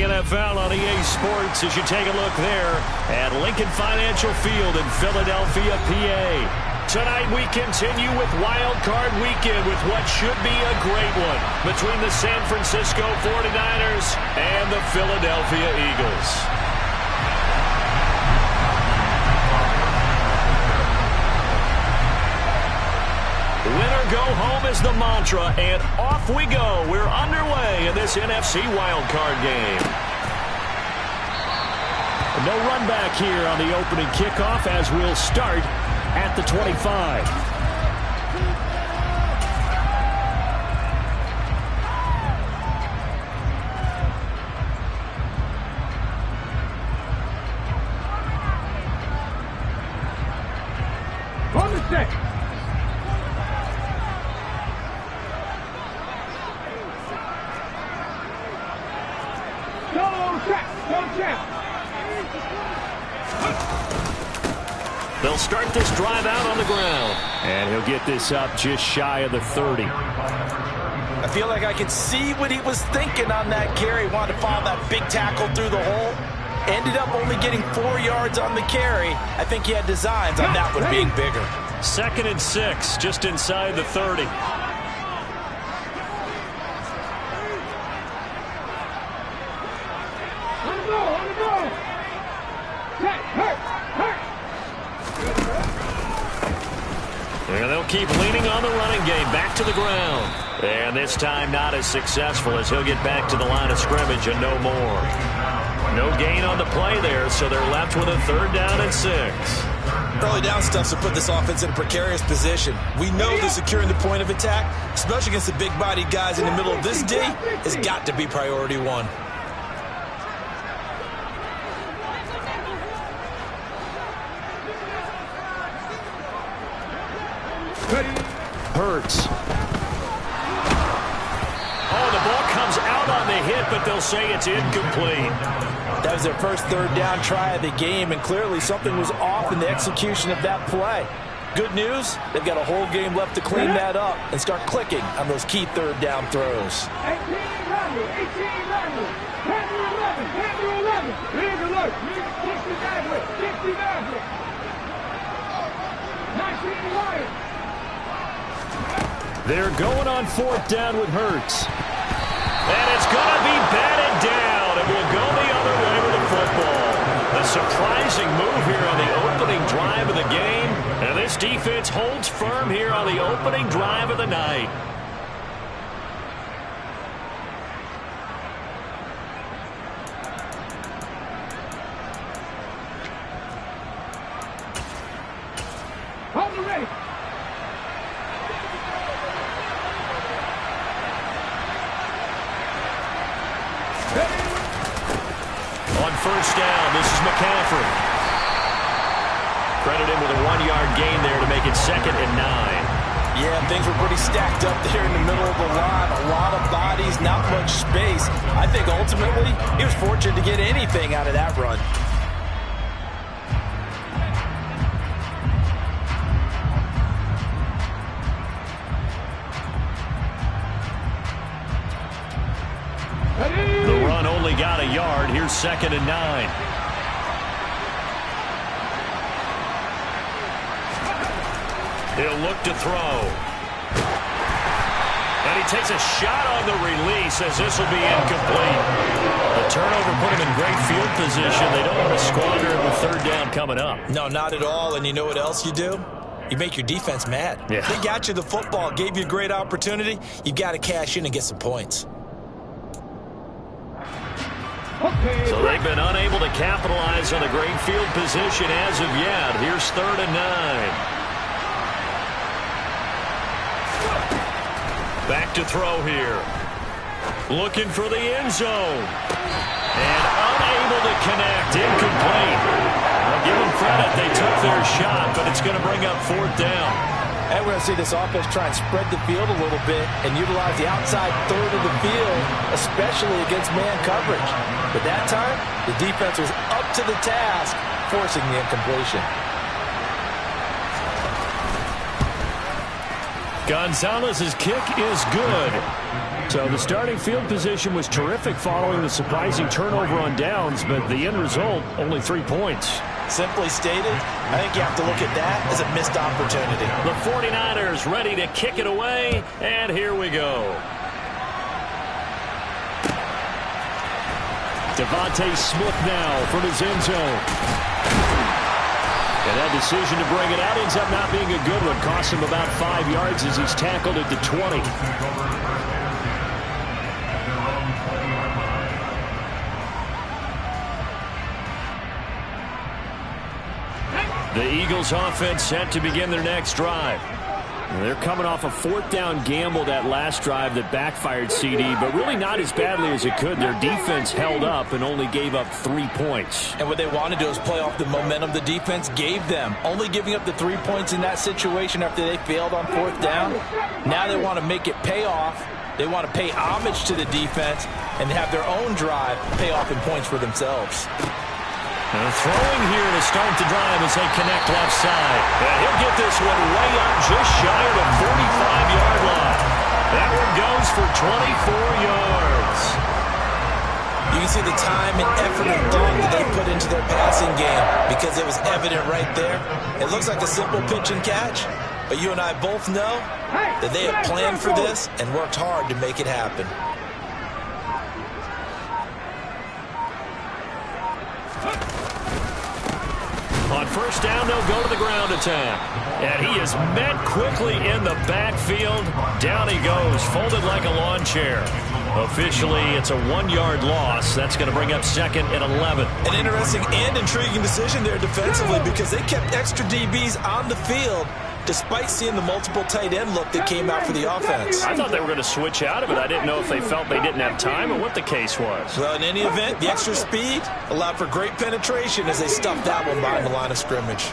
NFL on EA Sports as you take a look there at Lincoln Financial Field in Philadelphia, PA. Tonight we continue with Wild Card Weekend with what should be a great one between the San Francisco 49ers and the Philadelphia Eagles. Winner go home is the mantra, and off we go. We're underway in this NFC wildcard game. No run back here on the opening kickoff as we'll start at the 25. On the stick. They'll start this drive out on the ground. And he'll get this up just shy of the 30. I feel like I can see what he was thinking on that carry. Wanted to follow that big tackle through the hole. Ended up only getting 4 yards on the carry. I think he had designs on that one being bigger. 2nd and 6, just inside the 30. And they'll keep leaning on the running game. Back to the ground. And this time not as successful as he'll get back to the line of scrimmage and no more. No gain on the play there, so they're left with a 3rd down and 6. Early down stuff to put this offense in a precarious position. We know that securing the point of attack, especially against the big-bodied guys in the middle of this D, has got to be priority one. Hurts. Oh, the ball comes out on the hit, but they'll say it's incomplete. That was their first 3rd down try of the game, and clearly something was off in the execution of that play. Good news, they've got a whole game left to clean that up and start clicking on those key 3rd down throws. 18, They're going on 4th down with Hurts. And it's going to be batted down. It will go the other way with the football. A surprising move here on the opening drive of the game. And this defense holds firm here on the opening drive of the night. Hold the ready. On 1st down, this is McCaffrey. Credit him with a 1-yard gain there to make it 2nd and 9. Yeah, things were pretty stacked up there in the middle of the line. A lot of bodies, not much space. I think ultimately he was fortunate to get anything out of that run. The run only got a yard. Here's 2nd and 9. He'll look to throw. And he takes a shot on the release as this will be incomplete. The turnover put him in great field position. They don't want to squander it with 3rd down coming up. No, not at all. And you know what else you do? You make your defense mad. Yeah. They got you the football, gave you a great opportunity. You got to cash in and get some points. So they've been unable to capitalize on a great field position as of yet. Here's 3rd and 9. Back to throw here. Looking for the end zone. And unable to connect. Incomplete. I'll give them credit. They took their shot, but it's going to bring up 4th down. And we're going to see this offense try and spread the field a little bit and utilize the outside 3rd of the field, especially against man coverage. But that time, the defense was up to the task, forcing the incompletion. Gonzalez's kick is good. So the starting field position was terrific following the surprising turnover on downs, but the end result, only 3 points. Simply stated, I think you have to look at that as a missed opportunity. The 49ers ready to kick it away, and here we go. Devontae Smith now from his end zone. And that decision to bring it out ends up not being a good one. Costs him about 5 yards as he's tackled at the 20. The Eagles offense set to begin their next drive. They're coming off a 4th down gamble that last drive that backfired CD, but really not as badly as it could. Their defense held up and only gave up 3 points. And what they want to do is play off the momentum the defense gave them. Only giving up the 3 points in that situation after they failed on 4th down. Now they want to make it pay off. They want to pay homage to the defense and have their own drive pay off in points for themselves. Throwing here to start the drive as they connect left side. And he'll get this one way up just shy of the 45-yard line. That one goes for 24 yards. You can see the time and effort and thought that they put into their passing game because it was evident right there. It looks like a simple pitch and catch, but you and I both know that they have planned for this and worked hard to make it happen. On first down, they'll go to the ground attack. And he is met quickly in the backfield. Down he goes, folded like a lawn chair. Officially, it's a 1-yard loss. That's going to bring up 2nd and 11. An interesting and intriguing decision there defensively because they kept extra DBs on the field despite seeing the multiple tight end look that came out for the offense. I thought they were going to switch out of it. I didn't know if they felt they didn't have time or what the case was. Well, in any event, the extra speed allowed for great penetration as they stuffed that one behind the line of scrimmage.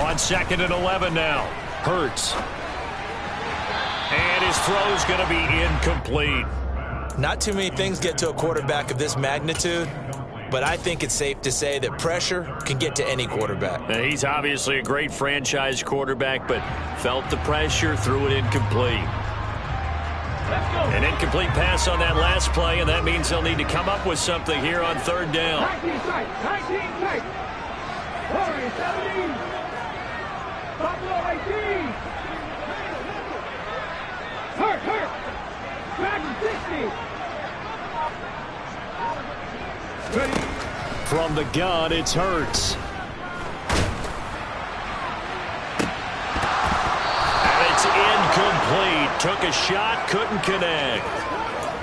On 2nd and 11 now. Hurts. And his throw's going to be incomplete. Not too many things get to a quarterback of this magnitude, but I think it's safe to say that pressure can get to any quarterback. Now, he's obviously a great franchise quarterback, but felt the pressure, threw it incomplete. An incomplete pass on that last play, and that means they'll need to come up with something here on 3rd down. 19 tight. 17. Buffalo 18. Hurt. Back to 60. Ready. From the gun, it's Hurts. And it's incomplete. Took a shot, couldn't connect.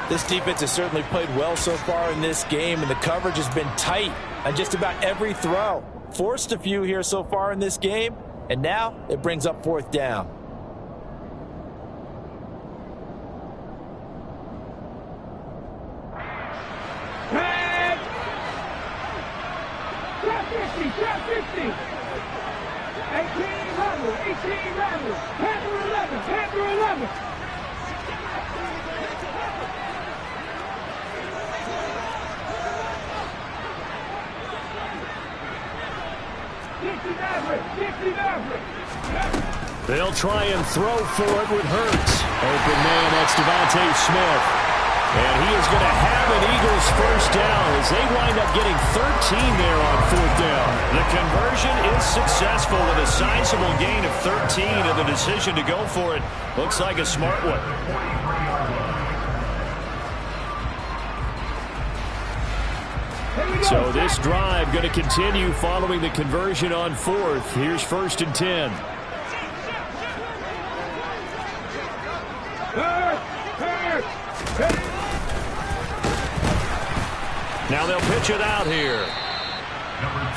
This defense has certainly played well so far in this game, and the coverage has been tight on just about every throw. Forced a few here so far in this game, and now it brings up 4th down. Trap 50. 18 Randall. Panther 11. They'll try and throw for it with Hurts. Open man, that's Devontae Smith. And he is going to have an Eagles first down as they wind up getting 13 there on 4th down. The conversion is successful with a sizable gain of 13, and the decision to go for it looks like a smart one. So this drive going to continue following the conversion on 4th. Here's 1st and 10. Now they'll pitch it out here.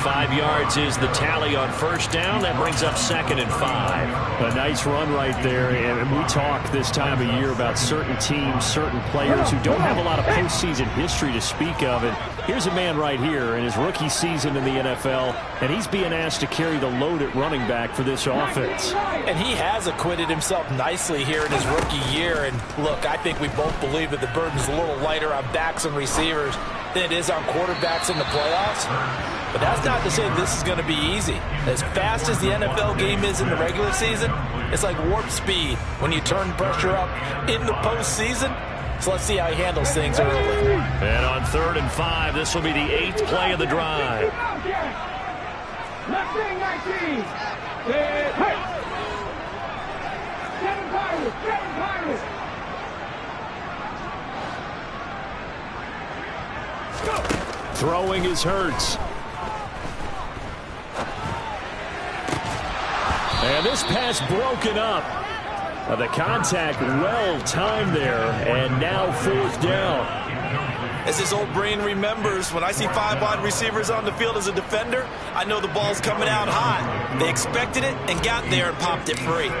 5 yards is the tally on first down. That brings up 2nd and 5. A nice run right there. And we talk this time of year about certain teams, certain players who don't have a lot of postseason history to speak of. And here's a man right here in his rookie season in the NFL, and he's being asked to carry the load at running back for this offense. And he has acquitted himself nicely here in his rookie year. And look, I think we both believe that the burden's a little lighter on backs and receivers than it is on quarterbacks in the playoffs. But that's not to say this is going to be easy. As fast as the NFL game is in the regular season, it's like warp speed when you turn pressure up in the postseason. So let's see how he handles things early. And on 3rd and 5, this will be the 8th play of the drive. Left wing 19. Hey. 7 Pirates. 7 Pirates. Throwing is Hurts. And this pass broken up. The contact well timed there, and now 4th down. As his old brain remembers, when I see 5 wide receivers on the field as a defender, I know the ball's coming out hot. They expected it and got there and popped it free.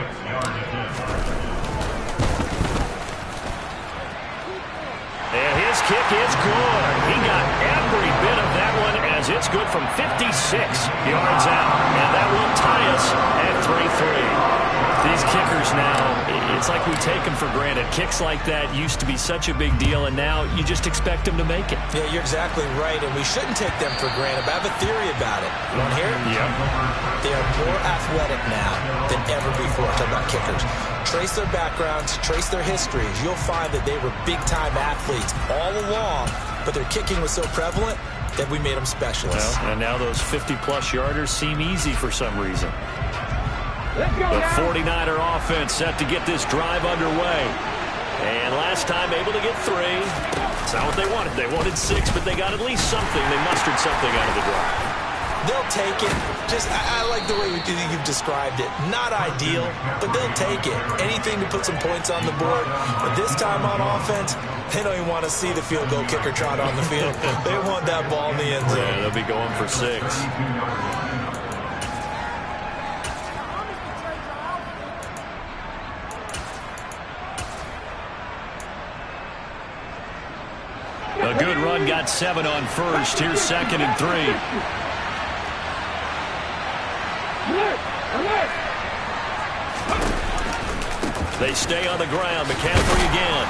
And his kick is good. He got every bit of that one as it's good from 56 yards out. And that will tie us at 3-3. These kickers now, it's like we take them for granted. Kicks like that used to be such a big deal, and now you just expect them to make it. Yeah, you're exactly right, and we shouldn't take them for granted. But I have a theory about it. You want to hear it? Yep. They are more athletic now than ever before. Talk about kickers. Trace their backgrounds, trace their histories. You'll find that they were big-time athletes all along, but their kicking was so prevalent that we made them specialists. Well, and now those 50-plus yarders seem easy for some reason. The 49er offense set to get this drive underway. And last time able to get 3. It's not what they wanted. They wanted 6, but they got at least something. They mustered something out of the drive. They'll take it. Just, I like the way you've described it. Not ideal, but they'll take it. Anything to put some points on the board. But this time on offense, they don't even want to see the field goal kicker trot on the field. They want that ball in the end zone. Yeah, they'll be going for 6. A good run, got 7 on 1st. Here's 2nd and 3. They stay on the ground. McCaffrey again.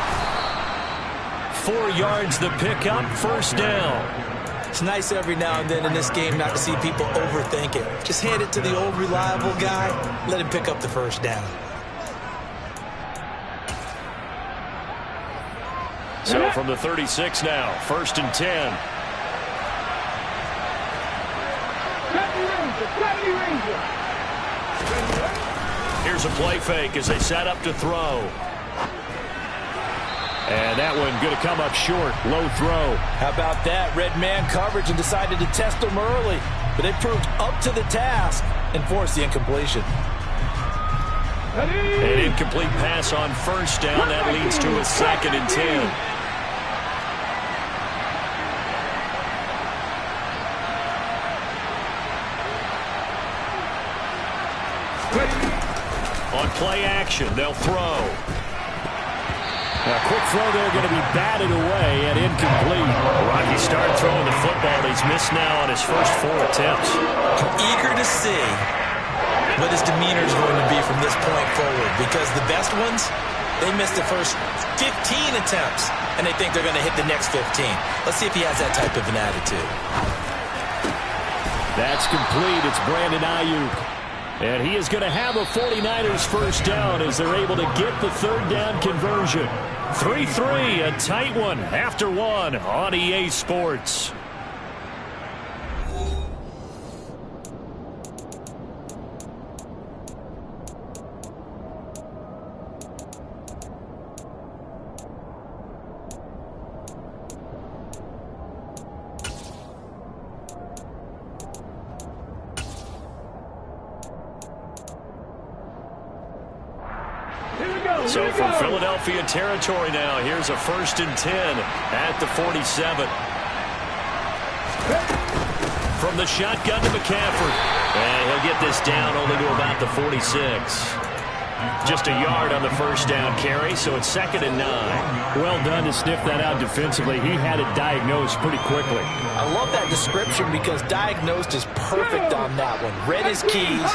4 yards the pickup, 1st down. It's nice every now and then in this game not to see people overthink it. Just hand it to the old reliable guy. Let him pick up the 1st down. So from the 36 now, 1st and 10. Here's a play fake as they set up to throw. And that one going to come up short. Low throw. How about that? Red man coverage and decided to test them early. But they proved up to the task and forced the incompletion. An incomplete pass on 1st down. That leads to a 2nd and 10. On play action, they'll throw. A quick throw there going to be batted away and incomplete. Rocky started throwing the football. He's missed now on his first 4 attempts. I'm eager to see what his demeanor is going to be from this point forward, because the best ones, they missed the first 15 attempts, and they think they're going to hit the next 15. Let's see if he has that type of an attitude. That's complete. It's Brandon Ayuk. And he is going to have a 49ers 1st down as they're able to get the 3rd down conversion. 3-3, a tight one after 1 on EA Sports. So from Philadelphia territory now, here's a 1st and 10 at the 47. From the shotgun to McCaffrey. And he'll get this down only to about the 46. Just a yard on the 1st down carry, so it's 2nd and 9. Well done to sniff that out defensively. He had it diagnosed pretty quickly. I love that description because diagnosed is perfect on that one. Read his keys,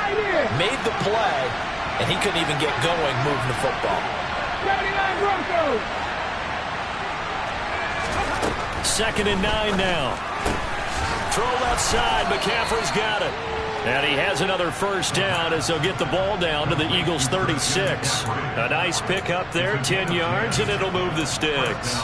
made the play, and he couldn't even get going moving the football. 79 Broncos. 2nd and 9 now. Throw left side. McCaffrey's got it. And he has another first down as they'll get the ball down to the Eagles' 36. A nice pick up there, 10 yards, and it'll move the sticks.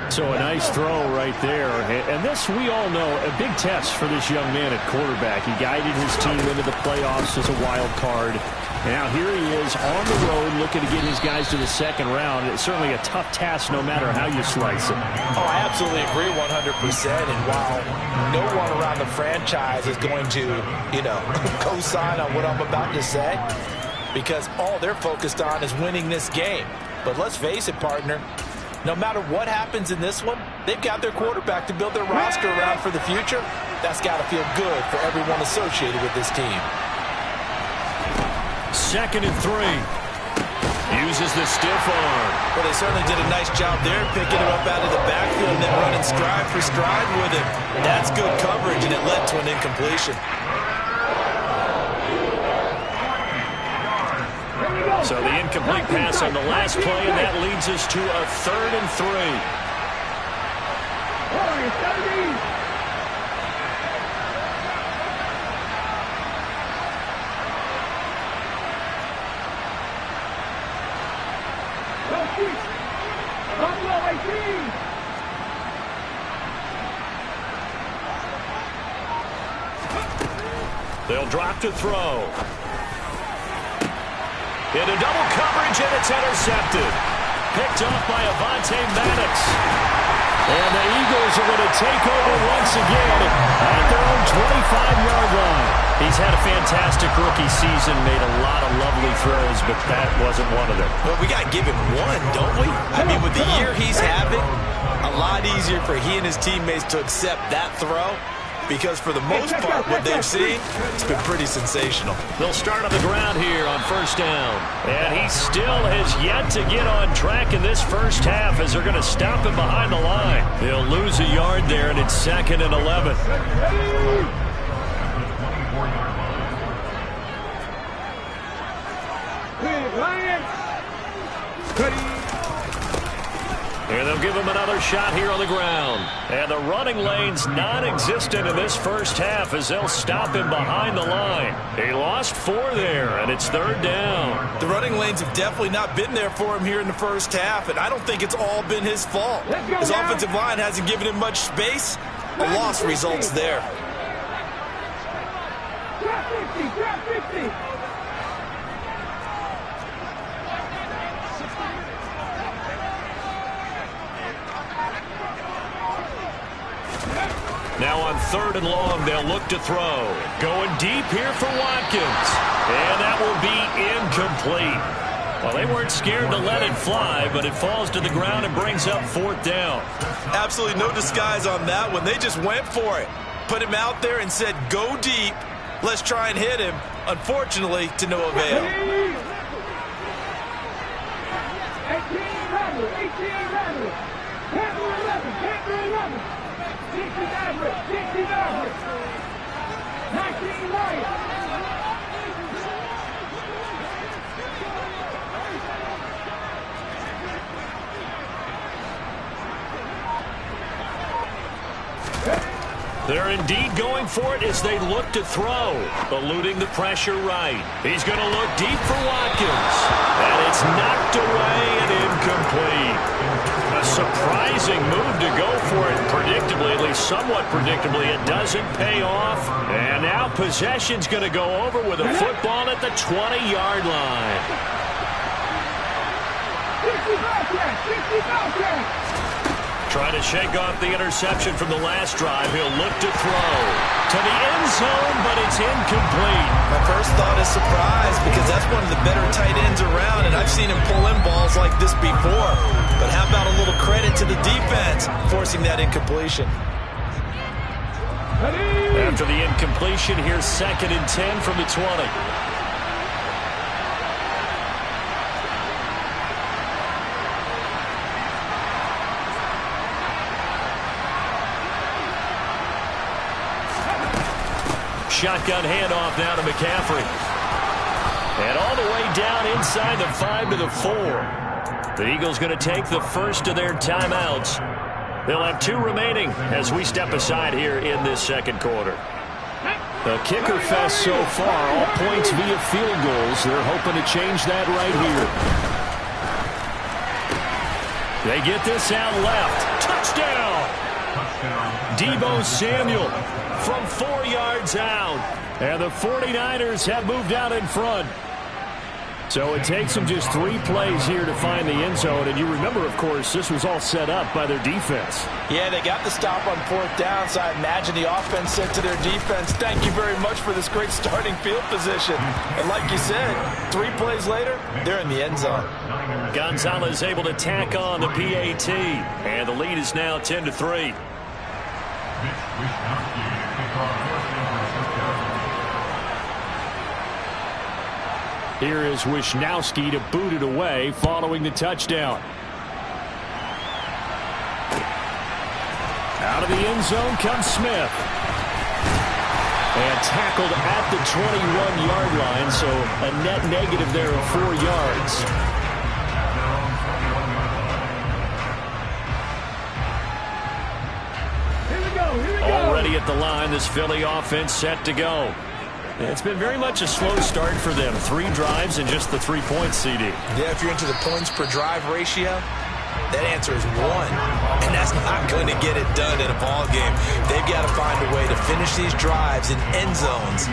So a nice throw right there. And this, we all know, a big test for this young man at quarterback. He guided his team into the playoffs as a wild card. And now here he is on the road looking to get his guys to the second round. It's certainly a tough task no matter how you slice it. Oh, I absolutely agree 100%. And while no one around the franchise is going to, co-sign on what I'm about to say, because all they're focused on is winning this game. But let's face it, partner, no matter what happens in this one, they've got their quarterback to build their roster around for the future. That's got to feel good for everyone associated with this team. 2nd and 3. Uses the stiff arm. Well, they certainly did a nice job there, picking him up out of the backfield and then running stride for stride with him. That's good coverage, and it led to an incompletion. So the incomplete pass on the last play, and that leads us to a 3rd and 3. They'll drop to throw. Into double coverage, and it's intercepted. Picked off by Avonte Maddox. And the Eagles are going to take over once again at their own 25-yard line. He's had a fantastic rookie season, made a lot of lovely throws, but that wasn't one of them. Well, we got to give him one, don't we? I mean, with the year he's having, a lot easier for he and his teammates to accept that throw. Because for the most part, what they've seen, it's been pretty sensational. They'll start on the ground here on first down. And he still has yet to get on track in this first half as they're going to stop him behind the line. They'll lose a yard there, and it's 2nd and 11. And they'll give him another shot here on the ground. And the running lane's non-existent in this first half as they'll stop him behind the line. He lost 4 there, and it's 3rd down. The running lanes have definitely not been there for him here in the first half, and I don't think it's all been his fault. His offensive line hasn't given him much space. A loss results there. Drop 50. Now on 3rd and long, they'll look to throw. Going deep here for Watkins. And that will be incomplete. Well, they weren't scared to let it fly, but it falls to the ground and brings up 4th down. Absolutely no disguise on that one. They just went for it. Put him out there and said, go deep. Let's try and hit him. Unfortunately, to no avail. 19 They're indeed going for it as they look to throw. Eluding the pressure right. He's going to look deep for Watkins. And it's knocked away and incomplete. A surprising move to go for it predictably, at least somewhat predictably. It doesn't pay off. And now possession's going to go over with a football at the 20-yard line. 60 Trying to shake off the interception from the last drive. He'll look to throw to the end zone, but it's incomplete. My first thought is surprise because that's one of the better tight ends around, and I've seen him pull in balls like this before. But how about a little credit to the defense forcing that incompletion? After the incompletion, here's 2nd and 10 from the 20. Shotgun handoff now to McCaffrey. And all the way down inside the 5 to the 4. The Eagles going to take the first of their timeouts. They'll have 2 remaining as we step aside here in this second quarter. The kicker fest so far, all points via field goals. They're hoping to change that right here. They get this out left. Touchdown! Deebo Samuel from 4 yards out. And the 49ers have moved out in front. So it takes them just 3 plays here to find the end zone. And you remember, of course, this was all set up by their defense. Yeah, they got the stop on 4th down, so I imagine the offense said to their defense, thank you very much for this great starting field position. And like you said, 3 plays later, they're in the end zone. Gonzalez able to tack on the PAT. And the lead is now 10-3. Here is Wisnowski to boot it away following the touchdown. Out of the end zone comes Smith. And tackled at the 21-yard line, so a net negative there of 4 yards. Already at the line, this Philly offense set to go. It's been very much a slow start for them. 3 drives and just the 3 points, CD. Yeah, if you're into the points per drive ratio, that answer is 1. And that's not going to get it done in a ball game. They've got to find a way to finish these drives in end zones,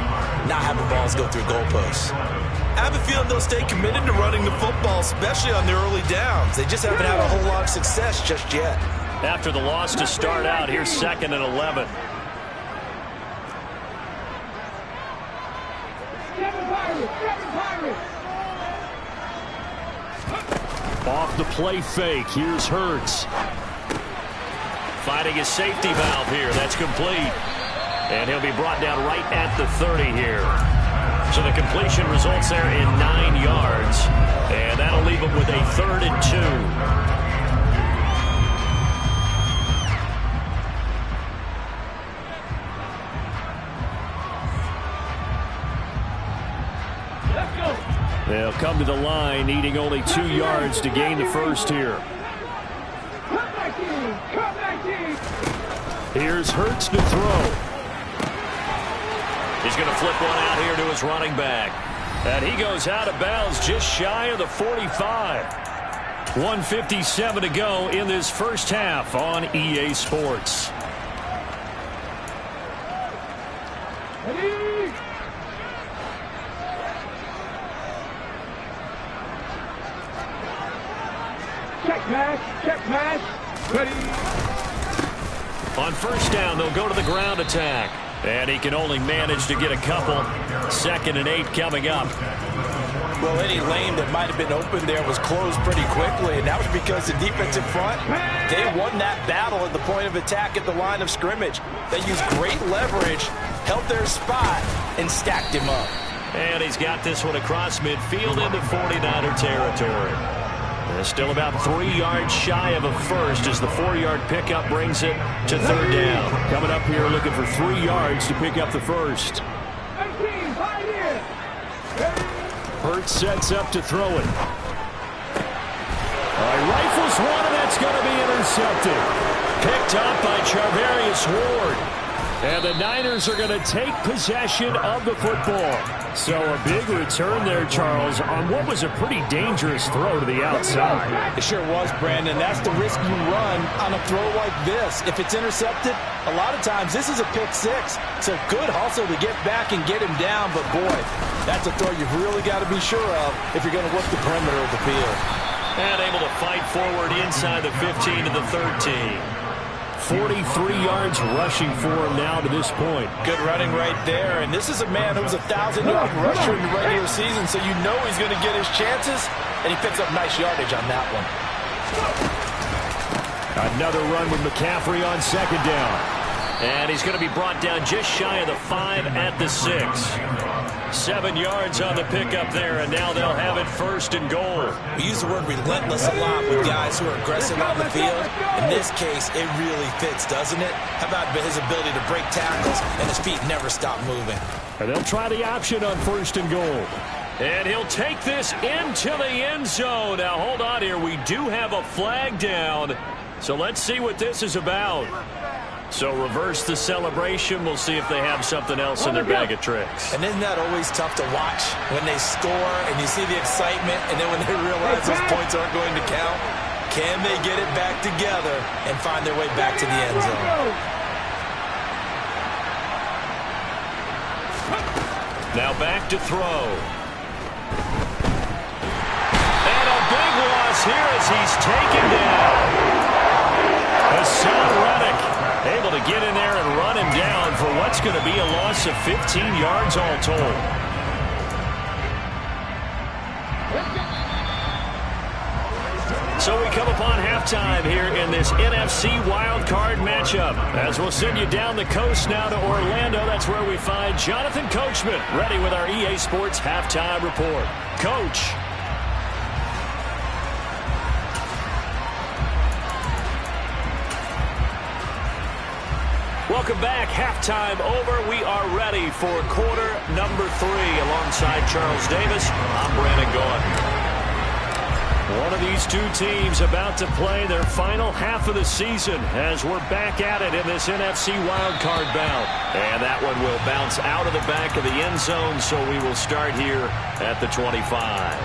not having balls go through goalposts. I have a feeling they'll stay committed to running the football, especially on their early downs. They just haven't had a whole lot of success just yet. After the loss to start out, here's 2nd and 11. Off the play fake. Here's Hurts. Finding his safety valve here. That's complete. And he'll be brought down right at the 30 here. So the completion results there in 9 yards. And that'll leave him with a 3rd and 2. They'll come to the line, needing only 2 yards to gain the first here. Here's Hurts to throw. He's going to flip one out here to his running back. And he goes out of bounds just shy of the 45. 1:57 to go in this first half on EA Sports. Check pass. Ready. On first down, they'll go to the ground attack. And he can only manage to get a couple. 2nd and 8 coming up. Well, any lane that might have been open there was closed pretty quickly, and that was because the defensive front, they won that battle at the point of attack at the line of scrimmage. They used great leverage, held their spot, and stacked him up. And he's got this one across midfield into 49er territory. Still about 3 yards shy of a first as the 4-yard pickup brings it to 3rd down. Coming up here looking for 3 yards to pick up the first. Hurts sets up to throw it. Rifles one, and that's going to be intercepted. Picked up by Charvarius Ward. And the Niners are going to take possession of the football. So a big return there, Charles, on what was a pretty dangerous throw to the outside. It sure was, Brandon. That's the risk you run on a throw like this. If it's intercepted, a lot of times this is a pick 6. So good hustle to get back and get him down. But, boy, that's a throw you've really got to be sure of if you're going to work the perimeter of the field. And able to fight forward inside the 15 to the 13. 43 yards rushing for him now to this point. Good running right there. And this is a man who was a 1,000-yard rusher in the regular season, so you know he's going to get his chances, and he picks up nice yardage on that one. Another run with McCaffrey on 2nd down. And he's going to be brought down just shy of the 5 at the 6. 7 yards on the pickup there, and now they'll have it 1st and goal. We use the word relentless a lot with guys who are aggressive on the field. In this case, it really fits, doesn't it? How about his ability to break tackles and his feet never stop moving? And they'll try the option on 1st and goal. And he'll take this into the end zone. Now, hold on here. We do have a flag down. So let's see what this is about. So reverse the celebration. We'll see if they have something else in their bag of tricks. And isn't that always tough to watch when they score and you see the excitement, and then when they realize those points aren't going to count? Can they get it back together and find their way back to the end zone? Now back to throw. And a big loss here as he's taken down. Hassan Reddick able to get in there and run him down for what's going to be a loss of 15 yards all told. So we come upon halftime here in this NFC wildcard matchup. As we'll send you down the coast now to Orlando, that's where we find Jonathan Coachman ready with our EA Sports halftime report. Coach. Welcome back. Halftime over. We are ready for quarter number 3. Alongside Charles Davis, I'm Brandon Gaudin. One of these two teams about to play their final half of the season as we're back at it in this NFC wildcard bout. And that one will bounce out of the back of the end zone, so we will start here at the 25.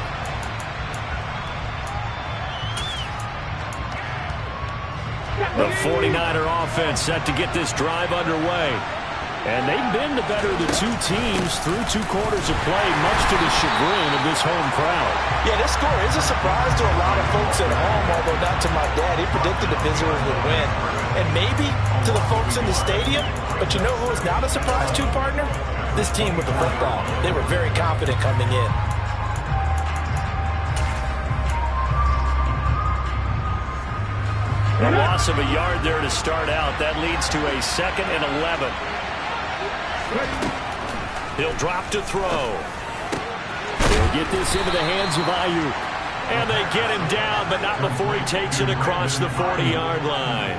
The 49er offense set to get this drive underway. And they've been the better of the two teams through 2 quarters of play, much to the chagrin of this home crowd. Yeah, this score is a surprise to a lot of folks at home, although not to my dad. He predicted the visitors would win. And maybe to the folks in the stadium. But you know who is not a surprise to, partner? This team with the football. They were very confident coming in. A loss of a yard there to start out. That leads to a 2nd and 11. He'll drop to throw. They'll get this into the hands of Ayuk. And they get him down, but not before he takes it across the 40-yard line.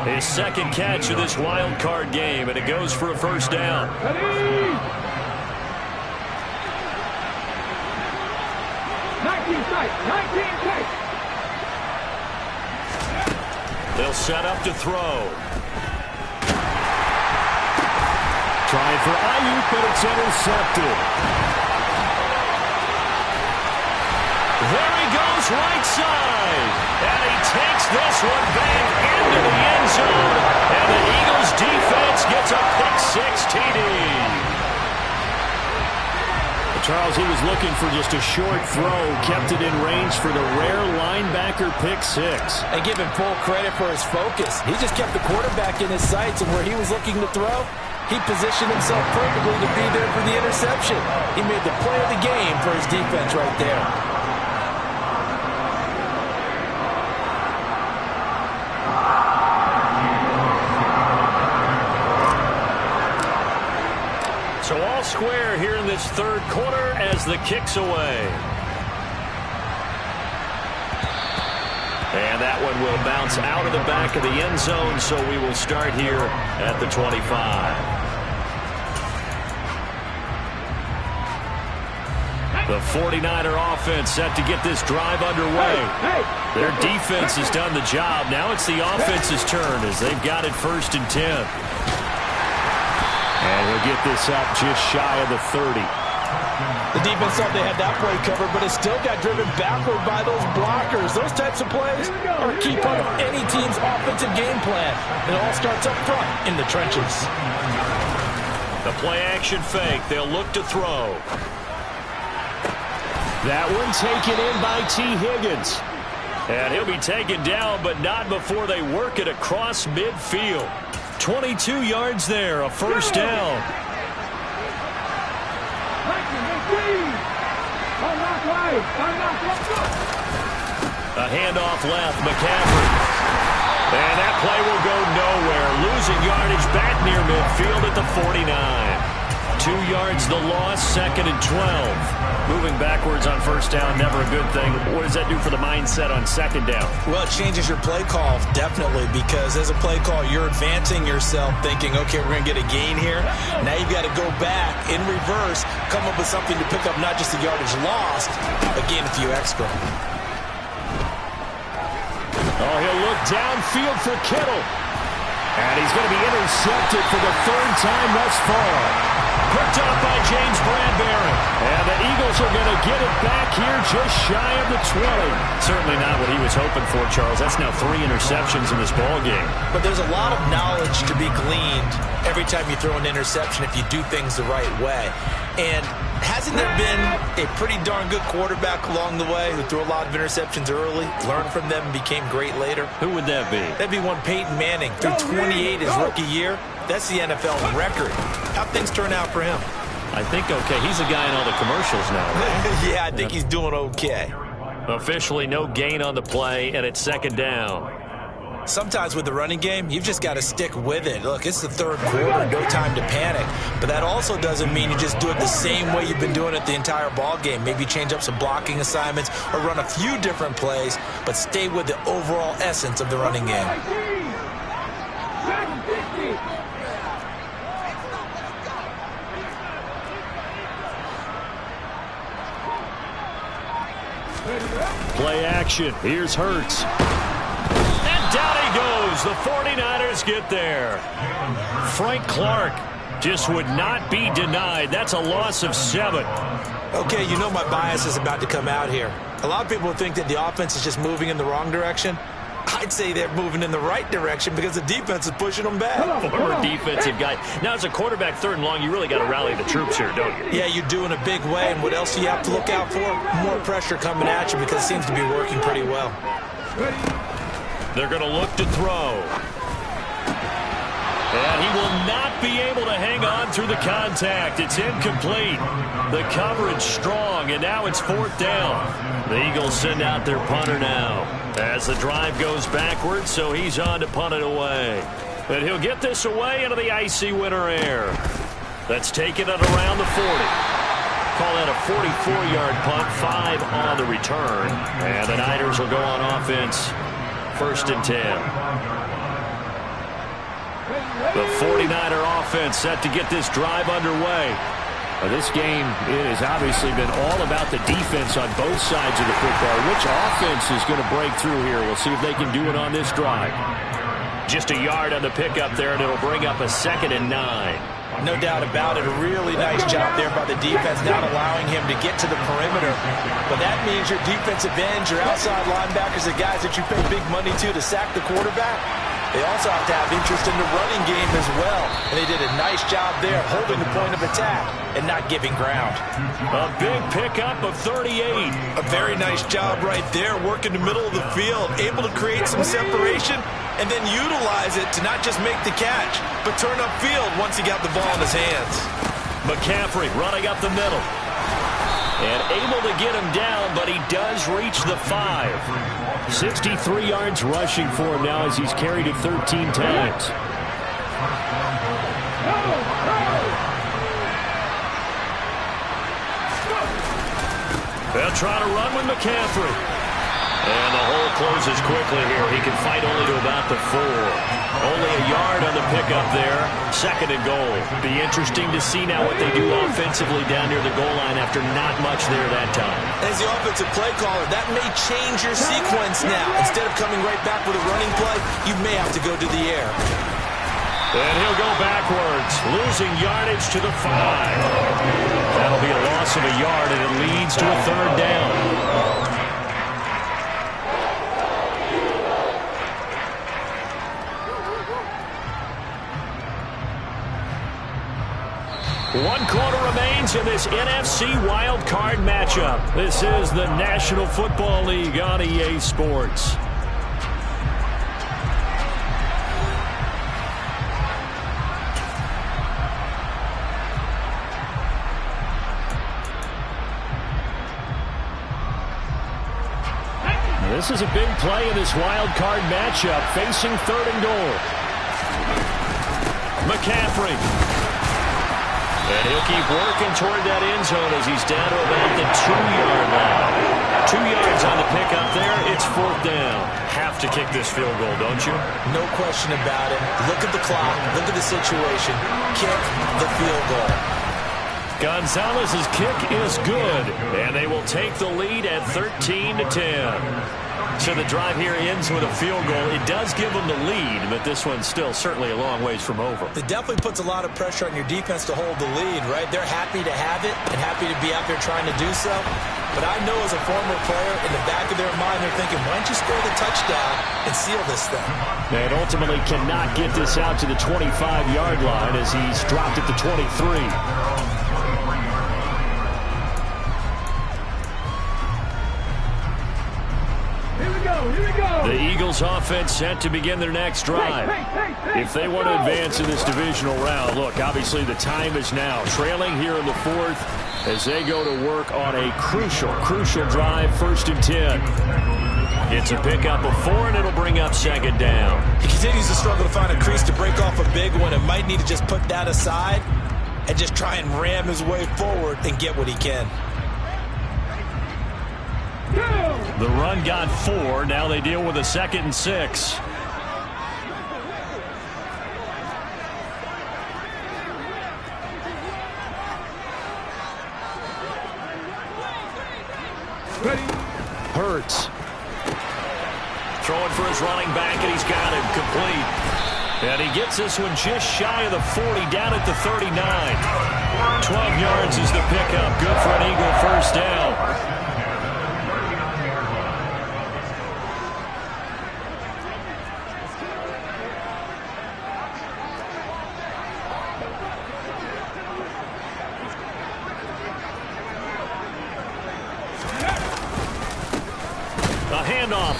His 2nd catch of this wild card game, and it goes for a first down. 19 tight. They'll set up to throw. Trying for Ayuk, but it's intercepted. There he goes, right side. And he takes this one back into the end zone. And the Eagles defense gets a pick-6 TD. Charles, he was looking for just a short throw, kept it in range for the rare linebacker pick-6. And give him full credit for his focus. He just kept the quarterback in his sights, and where he was looking to throw, he positioned himself perfectly to be there for the interception. He made the play of the game for his defense right there. So all square here in this 3rd quarter as the kick's away. And that one will bounce out of the back of the end zone, so we will start here at the 25. The 49er offense set to get this drive underway. Their defense has done the job. Now it's the offense's turn as they've got it 1st and 10. And we'll get this up just shy of the 30. The defense thought they had that play covered, but it still got driven backward by those blockers. Those types of plays are a key part of any team's offensive game plan. It all starts up front in the trenches. The play-action fake. They'll look to throw. That one taken in by T. Higgins. And he'll be taken down, but not before they work it across midfield. 22 yards there, a first down. A handoff left, McCaffrey. And that play will go nowhere. Losing yardage back near midfield at the 49. 2 yards the loss, 2nd and 12. Moving backwards on first down, never a good thing. What does that do for the mindset on 2nd down? Well, it changes your play call, definitely, because as a play call, you're advancing yourself thinking, okay, we're going to get a gain here. Now you've got to go back in reverse, come up with something to pick up not just the yardage lost, but gain a few extra. Oh, he'll look downfield for Kittle. And he's going to be intercepted for the third time thus far. Picked up by James Bradbury. And the Eagles are going to get it back here just shy of the 20. Certainly not what he was hoping for, Charles. That's now 3 interceptions in this ball game. But there's a lot of knowledge to be gleaned every time you throw an interception if you do things the right way. And hasn't there been a pretty darn good quarterback along the way who threw a lot of interceptions early, learned from them, and became great later? Who would that be? That'd be one Peyton Manning. Threw 28 his rookie year. That's the NFL record. How'd things turn out for him? I think okay. He's a guy in all the commercials now, right? Yeah, I think he's doing okay. Officially no gain on the play, and it's second down. Sometimes with the running game, you've just got to stick with it. Look, it's the third quarter, no time to panic. But that also doesn't mean you just do it the same way you've been doing it the entire ball game. Maybe change up some blocking assignments or run a few different plays, but stay with the overall essence of the running game. Play action. Here's Hurts. And down he goes. The 49ers get there. Frank Clark just would not be denied. That's a loss of 7. Okay, you know my bias is about to come out here. A lot of people think that the offense is just moving in the wrong direction. I'd say they're moving in the right direction because the defense is pushing them back. Former defensive guy. Now, as a quarterback, 3rd and long, you really got to rally the troops here, don't you? Yeah, you do in a big way. And what else do you have to look out for? More pressure coming at you because it seems to be working pretty well. They're going to look to throw. And he will not be able to hang on through the contact. It's incomplete. The coverage strong, and now it's 4th down. The Eagles send out their punter now as the drive goes backwards, so he's on to punt it away. And he'll get this away into the icy winter air. That's taken it around the 40. Call that a 44-yard punt, 5 on the return. And the Niners will go on offense, 1st and 10. The 49er offense set to get this drive underway. This game, it has obviously been all about the defense on both sides of the football. Which offense is going to break through here? We'll see if they can do it on this drive. Just a yard on the pickup there, and it'll bring up a 2nd and 9. No doubt about it. A really nice job there by the defense, not allowing him to get to the perimeter. But that means your defensive ends, your outside linebackers, the guys that you pay big money to sack the quarterback, they also have to have interest in the running game as well. And they did a nice job there holding the point of attack and not giving ground. A big pickup of 38. A very nice job right there, working the middle of the field, able to create some separation and then utilize it to not just make the catch, but turn upfield once he got the ball in his hands. McCaffrey running up the middle. And able to get him down, but he does reach the 5. 63 yards rushing for him now as he's carried it 13 times. They'll try to run with McCaffrey. And the hole closes quickly here. He can fight only to about the 4. Only a yard on the pickup there. 2nd and goal. Be interesting to see now what they do offensively down near the goal line after not much there that time. As the offensive play caller, that may change your sequence now. Instead of coming right back with a running play, you may have to go to the air. And he'll go backwards, losing yardage to the 5. That'll be a loss of a yard, and it leads to a 3rd down. One quarter remains in this NFC wild card matchup. This is the National Football League on EA Sports. This is a big play in this wild card matchup, facing 3rd and goal. McCaffrey. And he'll keep working toward that end zone as he's down to about the 2-yard line. 2 yards on the pickup there. It's 4th down. Have to kick this field goal, don't you? No question about it. Look at the clock. Look at the situation. Kick the field goal. Gonzalez's kick is good, and they will take the lead at 13-10. So the drive here ends with a field goal. It does give them the lead, but this one's still certainly a long ways from over. It definitely puts a lot of pressure on your defense to hold the lead, right? They're happy to have it and happy to be out there trying to do so. But I know as a former player, in the back of their mind, they're thinking, why don't you score the touchdown and seal this thing? And ultimately cannot get this out to the 25-yard line as he's dropped at the 23. The Eagles offense set to begin their next drive. If they want to advance in this divisional round, look, obviously the time is now. Trailing here in the fourth as they go to work on a crucial drive, 1st and 10. It's a pickup of 4, and it'll bring up 2nd down. He continues to struggle to find a crease to break off a big one and might need to just put that aside and just try and ram his way forward and get what he can. The run got 4. Now they deal with a 2nd and 6. Hurts. Throwing for his running back, and he's got him complete. And he gets this one just shy of the 40, down at the 39. 12 yards is the pickup. Good for an Eagle 1st down.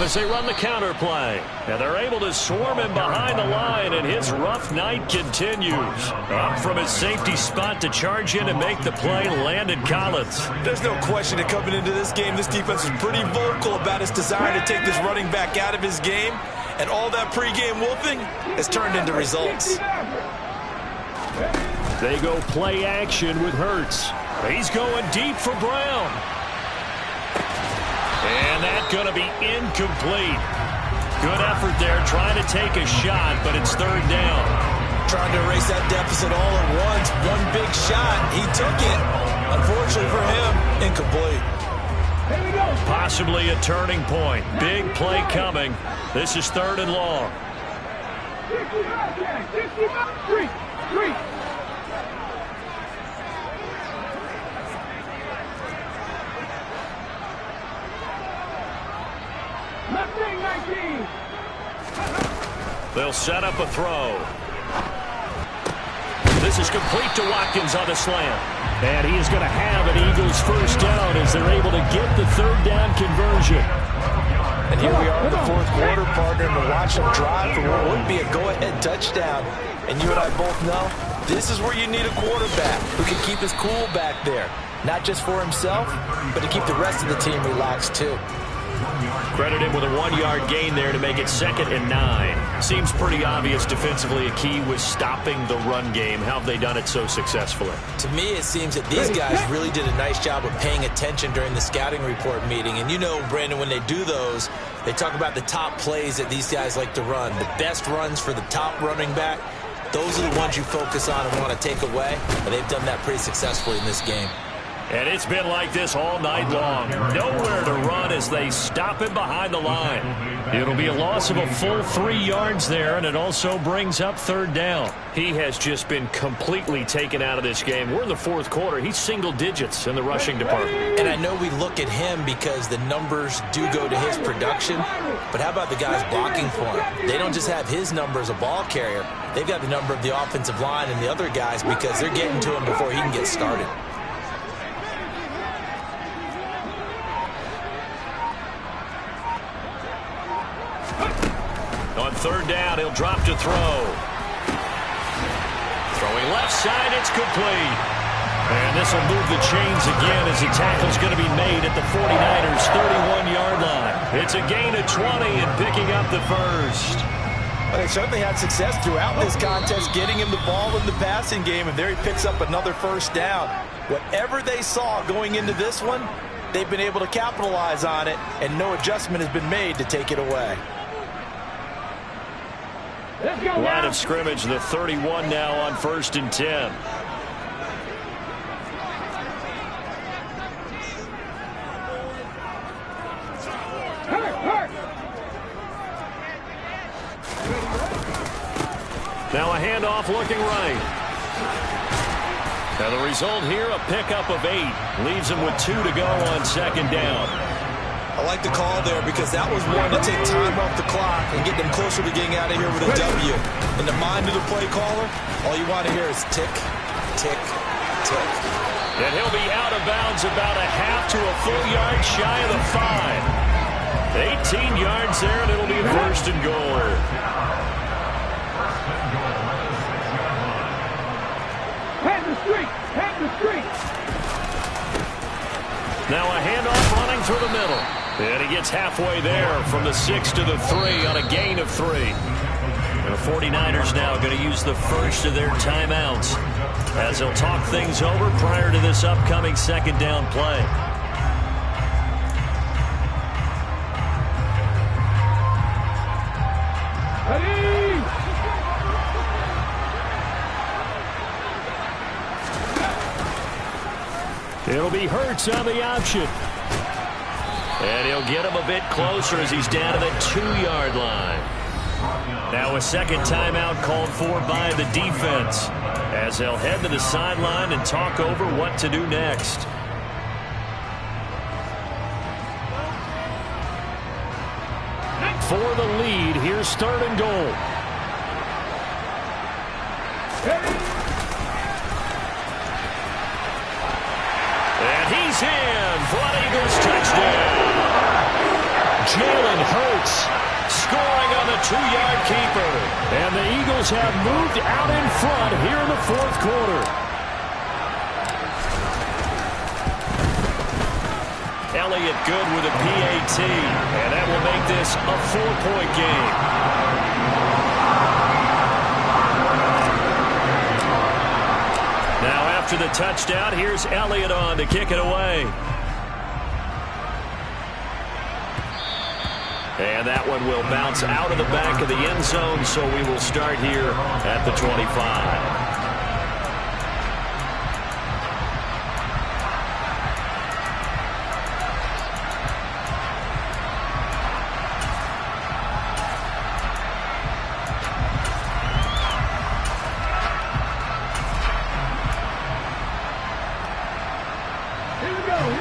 As they run the counter play. And they're able to swarm him behind the line, and his rough night continues. Up from his safety spot to charge in and make the play, Landon Collins. There's no question that coming into this game, this defense is pretty vocal about its desire to take this running back out of his game, and all that pregame wolfing has turned into results. They go play action with Hurts. He's going deep for Brown. And that's going to be incomplete. Good effort there, trying to take a shot, but it's 3rd down. Trying to erase that deficit all at once. One big shot. He took it. Unfortunately for him, incomplete. Possibly a turning point. Big play coming. This is 3rd and long. They'll set up a throw. This is complete to Watkins on the slant. And he is going to have an Eagles 1st down as they're able to get the 3rd down conversion. And here we are in the 4th quarter, partner, to watch them drive for what would be a go-ahead touchdown. And you and I both know this is where you need a quarterback who can keep his cool back there. Not just for himself, but to keep the rest of the team relaxed too. Credit him with a 1-yard gain there to make it 2nd and 9. Seems pretty obvious defensively a key was stopping the run game. How have they done it so successfully? To me, it seems that these guys really did a nice job of paying attention during the scouting report meeting. And you know, Brandon, when they do those, they talk about the top plays that these guys like to run. The best runs for the top running back, those are the ones you focus on and want to take away. And they've done that pretty successfully in this game. And it's been like this all night long. Nowhere to run as they stop him behind the line. It'll be a loss of a full 3 yards there, and it also brings up 3rd down. He has just been completely taken out of this game. We're in the 4th quarter. He's single digits in the rushing department. And I know we look at him because the numbers do go to his production, but how about the guys blocking for him? They don't just have his number as a ball carrier. They've got the number of the offensive line and the other guys because they're getting to him before he can get started. On 3rd down, he'll drop to throw. Throwing left side, it's complete. And this will move the chains again as the tackle's going to be made at the 49ers' 31-yard line. It's a gain of 20 and picking up the 1st. Well, they certainly had success throughout this contest getting him the ball in the passing game, and there he picks up another 1st down. Whatever they saw going into this one, they've been able to capitalize on it, and no adjustment has been made to take it away. Line of scrimmage, the 31 now on 1st and 10. Now a handoff looking right. Now the result here, a pickup of 8. Leaves him with 2 to go on second down. I like the call there because that was one to take time off the clock and get them closer to getting out of here with a W. In the mind of the play caller, all you want to hear is tick, tick, tick. And he'll be out of bounds about a half to a full yard shy of the 5. 18 yards there, and it'll be first and goal. Head the street! Head the street! Now a handoff running through the middle. And he gets halfway there from the 6 to the 3 on a gain of 3. And the 49ers now going to use the first of their timeouts as they'll talk things over prior to this upcoming second down play. Ready! It'll be Hurts on the option. And he'll get him a bit closer as he's down to the 2-yard line. Now a second timeout called for by the defense as they'll head to the sideline and talk over what to do next. For the lead, here's third and goal. And he's in for an Eagles touchdown. Jalen Hurts scoring on the 2-yard keeper. And the Eagles have moved out in front here in the fourth quarter. Elliott good with a PAT. And that will make this a 4-point game. Now after the touchdown, here's Elliott on to kick it away. And that one will bounce out of the back of the end zone, so we will start here at the 25.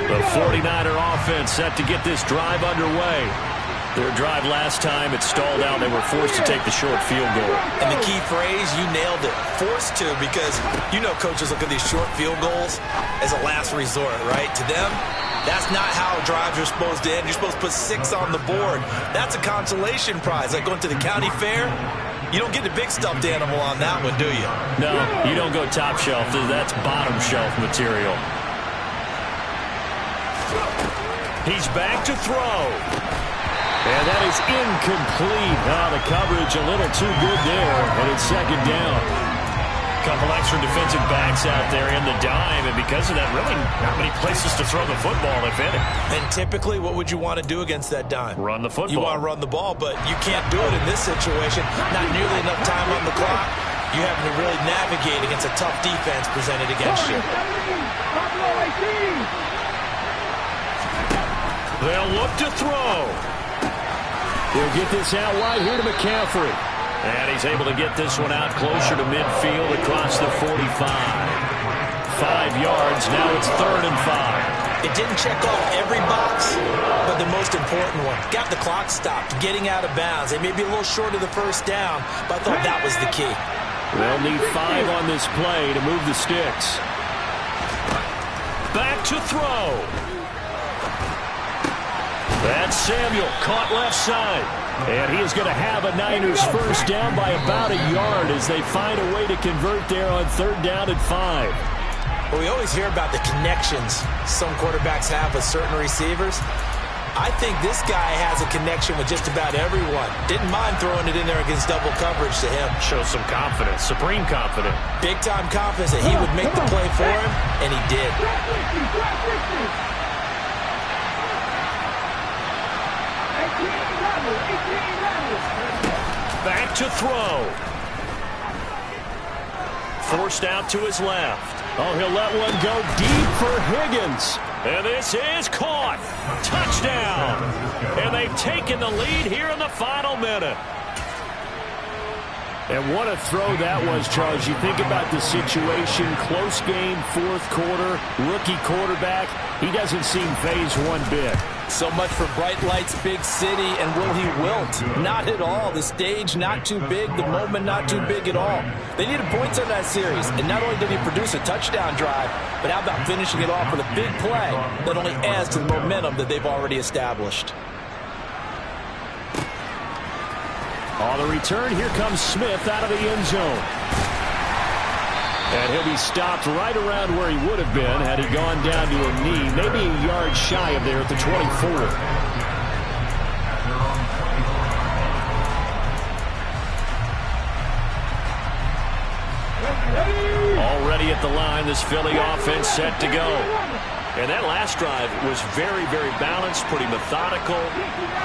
The 49er offense set to get this drive underway. Their drive last time, it stalled out. They were forced to take the short field goal. And the key phrase, you nailed it. Forced to, because you know coaches look at these short field goals as a last resort, right? To them, that's not how drives are supposed to end. You're supposed to put 6 on the board. That's a consolation prize. Like going to the county fair, you don't get the big stuffed animal on that one, do you? No, you don't go top shelf. That's bottom shelf material. He's back to throw. And that is incomplete. The coverage a little too good there, and it's second down. Couple extra defensive backs out there in the dime, and because of that, really not many places to throw the football, if any. And typically, what would you want to do against that dime? Run the football. You want to run the ball, but you can't do it in this situation. Not nearly enough time on the clock. You have to really navigate against a tough defense presented against you. They'll look to throw. He'll get this out wide here to McCaffrey. And he's able to get this one out closer to midfield across the 45. 5 yards. Now it's 3rd and 5. It didn't check off every box, but the most important one. Got the clock stopped, getting out of bounds. They may be a little short of the first down, but I thought that was the key. They'll need 5 on this play to move the sticks. Back to throw. That's Samuel, caught left side. And he is going to have a Niners first down by about a yard as they find a way to convert there on 3rd down and 5. Well, we always hear about the connections some quarterbacks have with certain receivers. I think this guy has a connection with just about everyone. Didn't mind throwing it in there against double coverage to him. Shows some confidence, supreme confidence. Big-time confidence that he would make the play for him, and he did. Back to throw. Forced out to his left. Oh, he'll let one go deep for Higgins. And this is caught. Touchdown. And they've taken the lead here in the final minute. And what a throw that was, Charles. You think about the situation, close game, fourth quarter, rookie quarterback. He doesn't seem phased one bit. So much for bright lights, big city, and will he wilt? Not at all. The stage not too big, the moment not too big at all. They needed points on that series, and not only did he produce a touchdown drive, but how about finishing it off with a big play that only adds to the momentum that they've already established. On the return, here comes Smith out of the end zone. And he'll be stopped right around where he would have been had he gone down to a knee, maybe a yard shy of there at the 24. Already at the line, this Philly offense set to go. And that last drive was very, very balanced, pretty methodical.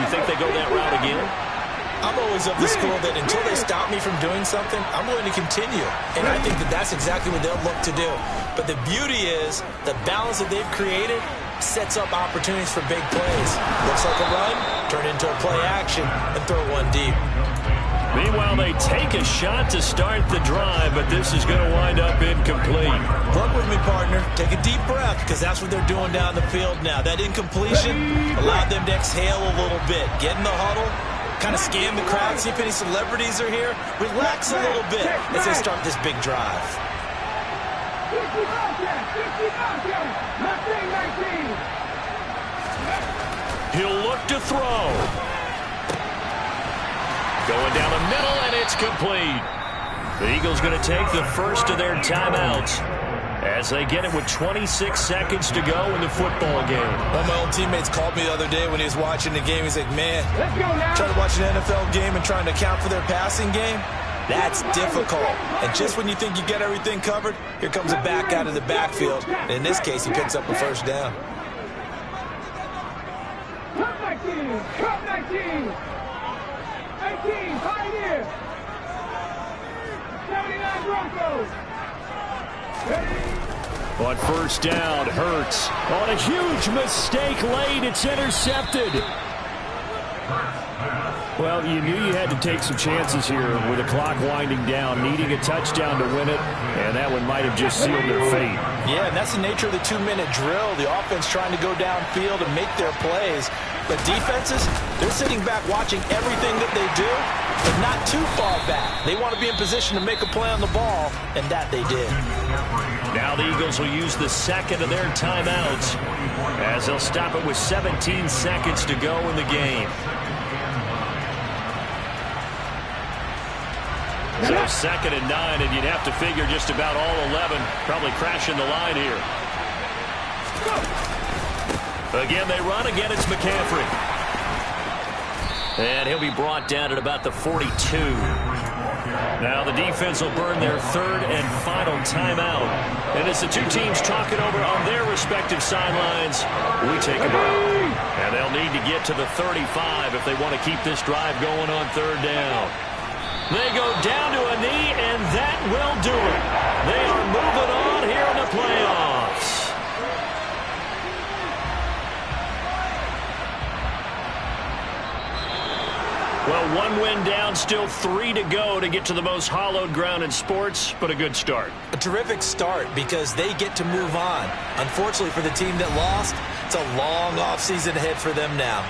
You think they go that route again? I'm always of the school that until they stop me from doing something, I'm going to continue. And I think that that's exactly what they'll look to do. But the beauty is the balance that they've created sets up opportunities for big plays. Looks like a run, turn into a play action, and throw one deep. Meanwhile, they take a shot to start the drive, but this is going to wind up incomplete. Work with me, partner. Take a deep breath, because that's what they're doing down the field now. That incompletion allowed them to exhale a little bit. Get in the huddle. Kind of scan the crowd, see if any celebrities are here. Relax a little bit as they start this big drive. He'll look to throw. Going down the middle, and it's complete. The Eagles going to take the first of their timeouts as they get it with 26 seconds to go in the football game. One of my old teammates called me the other day when he was watching the game. He's like, man, trying to watch an NFL game and trying to account for their passing game, that's difficult. And just when you think you get everything covered, here comes a back out of the backfield. And in this case, he picks up a first down. Cut 19! Cut 19! 18, Pioneer! 79 Broncos! On first down, Hurts on a huge mistake late. It's intercepted. Well, you knew you had to take some chances here with the clock winding down, needing a touchdown to win it, and that one might have just sealed their fate. Yeah, and that's the nature of the 2-minute drill. The offense trying to go downfield and make their plays. But defenses, they're sitting back watching everything that they do, but not too far back. They want to be in position to make a play on the ball, and that they did. Now the Eagles will use the second of their timeouts as they'll stop it with 17 seconds to go in the game. So 2nd and 9, and you'd have to figure just about all 11 probably crashing the line here. Again, they run. Again, it's McCaffrey. And he'll be brought down at about the 42. Now the defense will burn their third and final timeout. And as the two teams talk it over on their respective sidelines, we take a break. And they'll need to get to the 35 if they want to keep this drive going on third down. They go down to a knee, and that will do it. They are moving on here in the playoffs. Well, one win down, still 3 to go to get to the most hallowed ground in sports, but a good start. A terrific start because they get to move on. Unfortunately for the team that lost, it's a long offseason ahead for them now.